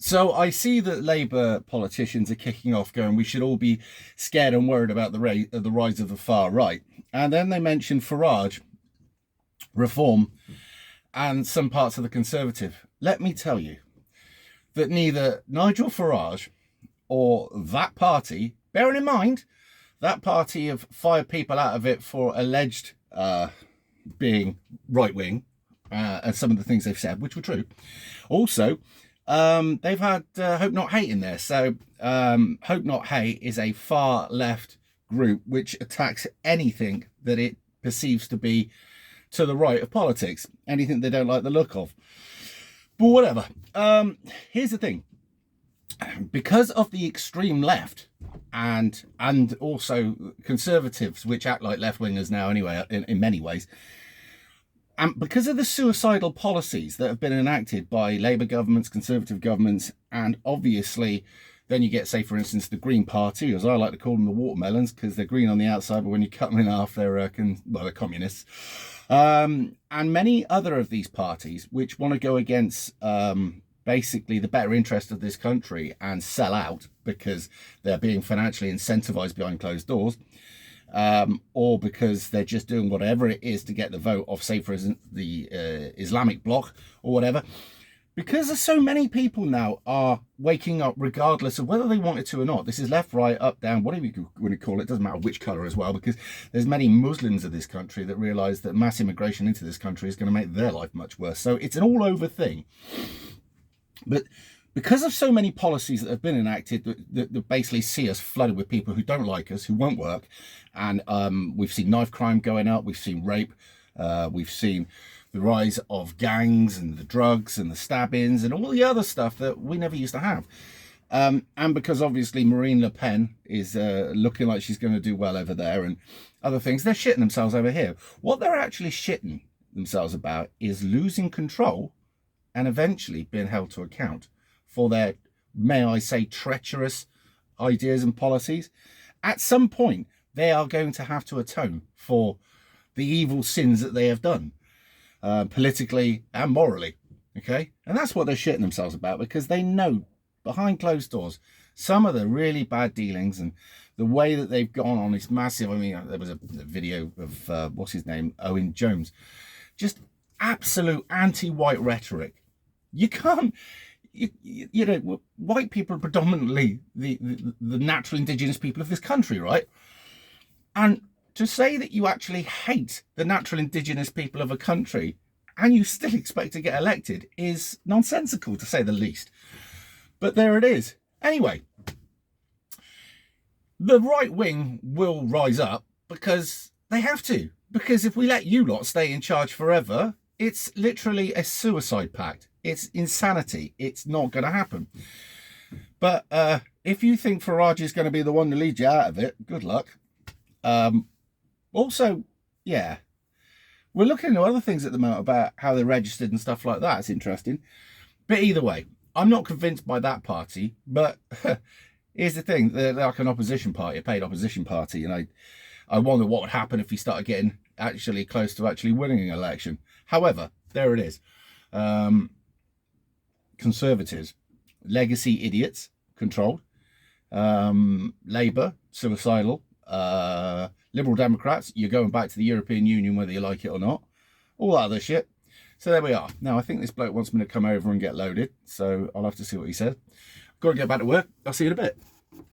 So I see that Labour politicians are kicking off going, we should all be scared and worried about the rise of the far right. And then they mention Farage, Reform, and some parts of the Conservative. Let me tell you that neither Nigel Farage or that party, bearing in mind, that party have fired people out of it for alleged being right wing, and some of the things they've said, which were true. Also, they've had Hope Not Hate in there. So Hope Not Hate is a far left group which attacks anything that it perceives to be to the right of politics, anything they don't like the look of. But whatever. Here's the thing. Because of the extreme left and also conservatives, which act like left wingers now anyway, in many ways, and because of the suicidal policies that have been enacted by Labour governments, Conservative governments, and obviously then you get, say, for instance, the Green Party, as I like to call them, the watermelons, because they're green on the outside, but when you cut them in half, they're communists. And many other of these parties which want to go against basically the better interest of this country and sell out because they're being financially incentivized behind closed doors, or because they're just doing whatever it is to get the vote of, say, for instance, the Islamic bloc or whatever. Because there's so many people now are waking up regardless of whether they wanted to or not. This is left, right, up, down, whatever you want to call it. Doesn't matter which colour as well, because there's many Muslims of this country that realise that mass immigration into this country is going to make their life much worse. So it's an all over thing. But because of so many policies that have been enacted that basically see us flooded with people who don't like us, who won't work, and we've seen knife crime going up, we've seen rape, we've seen the rise of gangs and the drugs and the stabbings and all the other stuff that we never used to have. And because obviously Marine Le Pen is looking like she's going to do well over there and other things, they're shitting themselves over here. What they're actually shitting themselves about is losing control and eventually being held to account for their, may I say, treacherous ideas and policies. At some point, they are going to have to atone for the evil sins that they have done, politically and morally, okay? And that's what they're shitting themselves about, because they know behind closed doors some of the really bad dealings and the way that they've gone on is massive. I mean, there was a video of, what's his name, Owen Jones, just absolute anti-white rhetoric. You can't, you know, white people are predominantly the natural indigenous people of this country, right? And to say that you actually hate the natural indigenous people of a country and you still expect to get elected is nonsensical, to say the least. But there it is. Anyway, the right wing will rise up because they have to. Because if we let you lot stay in charge forever, it's literally a suicide pact. It's insanity. It's not going to happen. But if you think Farage is going to be the one to lead you out of it, good luck. Also, yeah, we're looking at other things at the moment about how they're registered and stuff like that. It's interesting. But either way, I'm not convinced by that party. But here's the thing. They're like an opposition party, a paid opposition party. And I wonder what would happen if we started getting actually close to actually winning an election. However, there it is. Conservatives, legacy idiots, controlled. Labour, suicidal. Liberal Democrats, you're going back to the European Union whether you like it or not. All that other shit. So there we are. Now, I think this bloke wants me to come over and get loaded, so I'll have to see what he says. Got to get back to work. I'll see you in a bit.